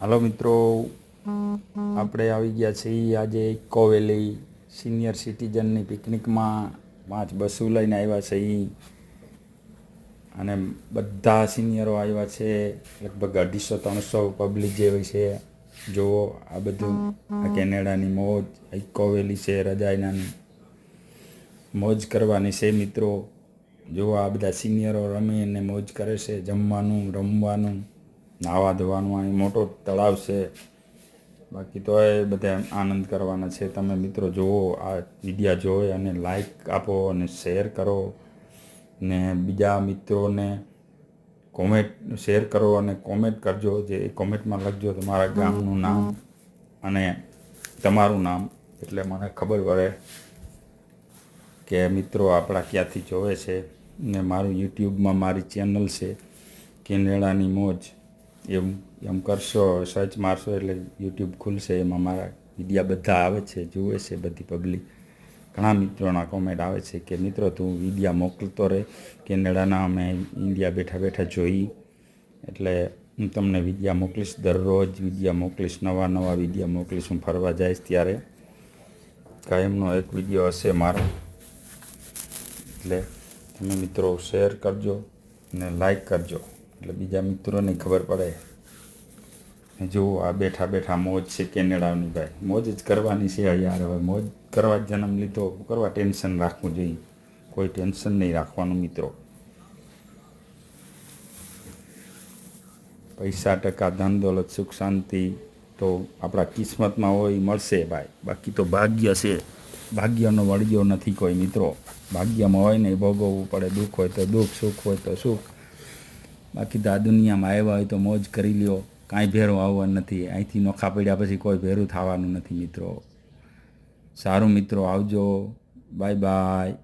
હાલો મિત્રો, આપણે આવી ગયા છીએ આજે ઇકો વેલી સિનિયર સિટીઝનની પિકનિકમાં 5 બસો લઈને આવ્યા છીએ અને બધા સિનિયરો આવ્યા છે. લગભગ 250-300 પબ્લિક જેવી છે. જુઓ આ બધું આ કેનેડાની મોજ ઇકો વેલી છે. રજાઈનાની મોજ કરવાની છે મિત્રો. જુઓ આ બધા સિનિયરો રમીને મોજ કરે છે. જમવાનું, રમવાનું, નાવા ધોવાનું. અહીં મોટો તળાવ છે. બાકી તો એ બધા આનંદ કરવાના છે. તમે મિત્રો જુઓ આ વિડીયો જોઈ અને લાઈક આપો અને શેર કરો ને બીજા મિત્રોને શેર કરો અને કોમેન્ટ કરજો. જે કોમેન્ટમાં લખજો તમારા ગામનું નામ અને તમારું નામ, એટલે મને ખબર પડે કે મિત્રો આપણા ક્યાંથી જોવે છે. ને મારું યુટ્યુબમાં મારી ચેનલ છે કેનેડાની મોજ. એમ કરશો, સર્ચ મારશો એટલે યુટ્યુબ ખુલશે. એમાં મારા વિડીયા બધા આવે છે, જુએ છે બધી પબ્લિક. ઘણા મિત્રોના કોમેન્ટ આવે છે કે મિત્રો તું વિડીયા મોકલતો રહે કેનેડાના, અમે ઇન્ડિયા બેઠા બેઠા જોઈ. એટલે હું તમને વિડીયા મોકલીશ, દરરોજ વિડીયા મોકલીશ, નવા વિડીયા મોકલીશ. હું ફરવા જઈશ ત્યારે કાયમનો એક વિડીયો હશે મારો. એટલે તમે મિત્રો શેર કરજો ને લાઈક કરજો, એટલે બીજા મિત્રોને ખબર પડે. જુઓ આ બેઠા બેઠા મોજ છે કેનેડાની. ભાઈ મોજ જ કરવાની છે યાર. હવે મોજ કરવા જન્મ લીધો, કરવા ટેન્શન રાખવું જોઈએ? કોઈ ટેન્શન નહીં રાખવાનું મિત્રો. પૈસા, ટકા, ધન દોલત, સુખ શાંતિ તો આપણા કિસ્મતમાં હોય, મળશે ભાઈ. બાકી તો ભાગ્ય છે. ભાગ્યનો વળગ્યો નથી કોઈ મિત્રો. ભાગ્યમાં હોય ને એ ભોગવવું પડે. દુઃખ હોય તો દુઃખ, સુખ હોય તો સુખ. બાકી તો આ દુનિયામાં આવ્યા હોય તો મોજ કરી લ્યો. કાંઈ ભેરું આવવાનું નથી. અહીંથી નોખા પડ્યા પછી કોઈ ભેરું થવાનું નથી મિત્રો. સારું મિત્રો, આવજો. Bye bye.